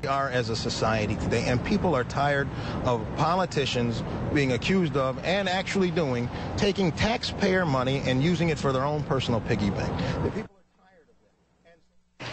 are as a society today, and people are tired of politicians being accused of, and actually doing, taking taxpayer money and using it for their own personal piggy bank. The people are tired of it.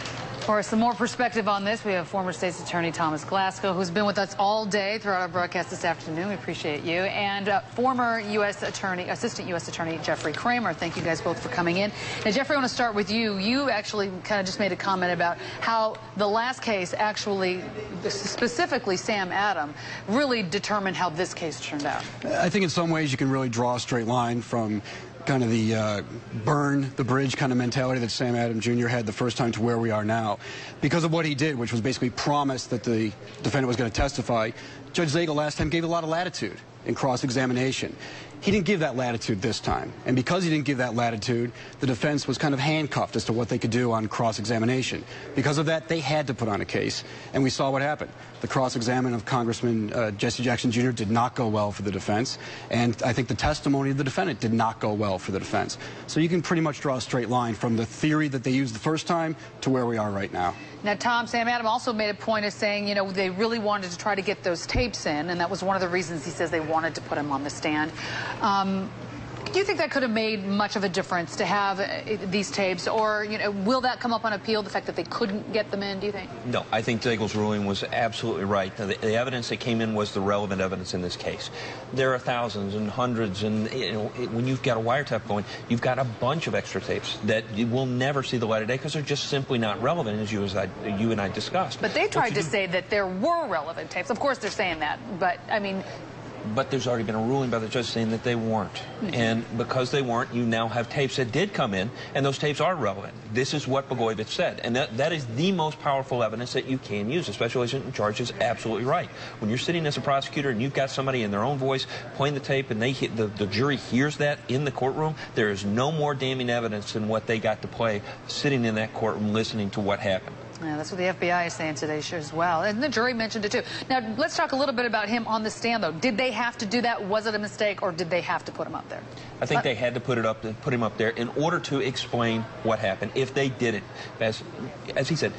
For some more perspective on this, we have former State's Attorney Thomas Glasgow, who's been with us all day throughout our broadcast this afternoon. We appreciate you. And former U.S. Attorney, Assistant U.S. Attorney Jeffrey Kramer. Thank you guys both for coming in. Now, Jeffrey, I want to start with you. You actually kind of just made a comment about how the last case actually, specifically Sam Adams, really determined how this case turned out. I think in some ways you can really draw a straight line from kind of the burn the bridge kind of mentality that Sam Adams Jr. had the first time to where we are now. Because of what he did, which was basically promise that the defendant was going to testify, Judge Zagel last time gave a lot of latitude in cross-examination. He didn't give that latitude this time. And because he didn't give that latitude, the defense was kind of handcuffed as to what they could do on cross-examination. Because of that, they had to put on a case, and we saw what happened. The cross-examination of Congressman Jesse Jackson Jr. did not go well for the defense, and I think the testimony of the defendant did not go well for the defense. So you can pretty much draw a straight line from the theory that they used the first time to where we are right now. Now, Tom, Sam Adams also made a point of saying, you know, they really wanted to try to get those tapes in, and that was one of the reasons he says they wanted to put him on the stand. Do you think that could have made much of a difference to have these tapes, or, you know, will that come up on appeal, the fact that they couldn't get them in, do you think? No, I think Zagel's ruling was absolutely right. The evidence that came in was the relevant evidence in this case. There are thousands and hundreds, and you know, when you've got a wiretap going, you've got a bunch of extra tapes that you will never see the light of day because they're just simply not relevant, as you and I discussed. But they tried to say that there were relevant tapes. Of course they're saying that, but, I mean... But there's already been a ruling by the judge saying that they weren't. And because they weren't, you now have tapes that did come in, and those tapes are relevant. This is what Blagojevich said. And that is the most powerful evidence that you can use. A special agent in charge is absolutely right. When you're sitting as a prosecutor and you've got somebody in their own voice playing the tape, and the jury hears that in the courtroom, there is no more damning evidence than what they got to play sitting in that courtroom listening to what happened. Yeah, that's what the FBI is saying today as well. And the jury mentioned it too. Now, let's talk a little bit about him on the stand, though. Did they have to do that? Was it a mistake, or did they have to put him up there? I think they had to put him up there in order to explain what happened. If they didn't, as he said,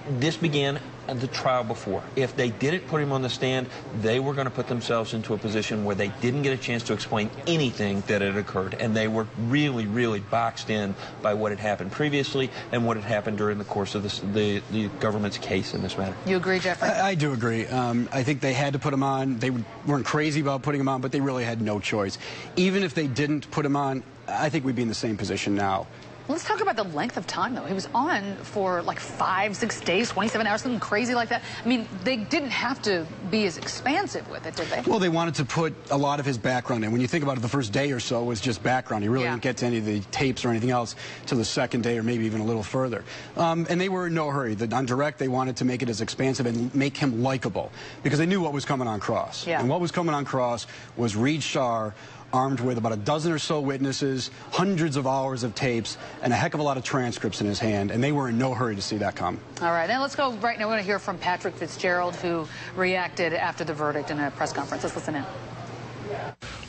this began the trial before. If they didn't put him on the stand, they were going to put themselves into a position where they didn't get a chance to explain anything that had occurred, and they were really, really boxed in by what had happened previously and what had happened during the course of the government's case in this matter. You agree, Jeffrey? I do agree. I think they had to put him on. They weren't crazy about putting him on, but they really had no choice. Even if they didn't put him on, I think we'd be in the same position now. Let's talk about the length of time, though. He was on for like 5-6 days, 27 hours, something crazy like that. I mean, they didn't have to be as expansive with it, did they? Well, they wanted to put a lot of his background in. When you think about it, the first day or so was just background. He really didn't get to any of the tapes or anything else till the second day, or maybe even a little further. And they were in no hurry. On direct, they wanted to make it as expansive and make him likable, because they knew what was coming on cross. And what was coming on cross was Reed Schaar, armed with about a dozen or so witnesses, hundreds of hours of tapes, and a heck of a lot of transcripts in his hand, and they were in no hurry to see that come. All right, now let's go right now. We're going to hear from Patrick Fitzgerald, who reacted after the verdict in a press conference. Let's listen in.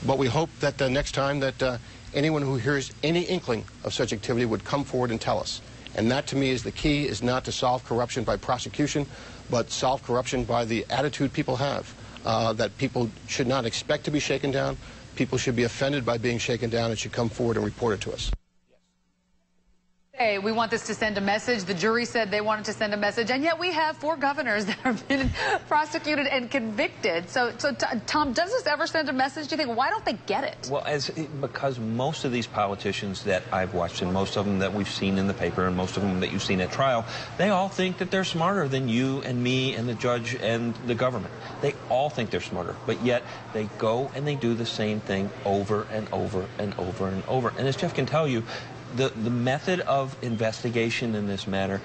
But we hope that next time that anyone who hears any inkling of such activity would come forward and tell us. And that, to me, is the key, is not to solve corruption by prosecution, but solve corruption by the attitude people have, that people should not expect to be shaken down. People should be offended by being shaken down and should come forward and report it to us. Hey, we want this to send a message. The jury said they wanted to send a message, and yet we have 4 governors that have been prosecuted and convicted. So Tom, does this ever send a message, do you think? Why don't they get it? Well, because most of these politicians that I've watched, and most of them that we've seen in the paper, and most of them that you've seen at trial, they all think that they're smarter than you and me and the judge and the government. They all think they're smarter, but yet they go and they do the same thing over and over and over and over. And as Jeff can tell you, the method of investigation in these matters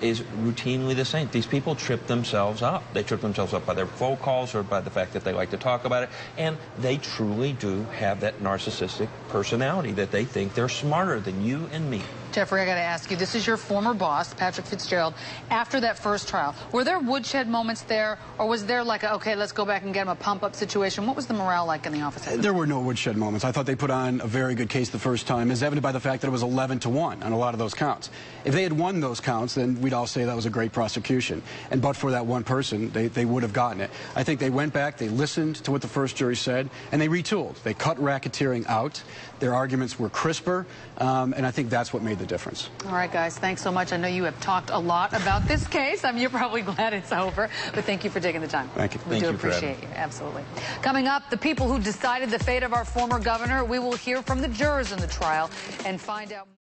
is routinely the same. These people trip themselves up. They trip themselves up by their phone calls or by the fact that they like to talk about it, and they truly do have that narcissistic personality that they think they're smarter than you and me. Jeffrey, I got to ask you, this is your former boss, Patrick Fitzgerald. After that first trial, were there woodshed moments there, or was there like a, okay, let's go back and get him a pump-up situation? What was the morale like in the office? There were no woodshed moments. I thought they put on a very good case the first time, as evident by the fact that it was 11-1 on a lot of those counts. If they had won those counts, then we'd all say that was a great prosecution. And but for that one person, they would have gotten it. I think they went back, they listened to what the first jury said, and they retooled. They cut racketeering out. Their arguments were crisper, and I think that's what made the difference. All right, guys, thanks so much. I know you have talked a lot about this case. I mean, you're probably glad it's over, but thank you for taking the time. Thank you. We do appreciate you. Absolutely. Coming up, the people who decided the fate of our former governor. We will hear from the jurors in the trial and find out.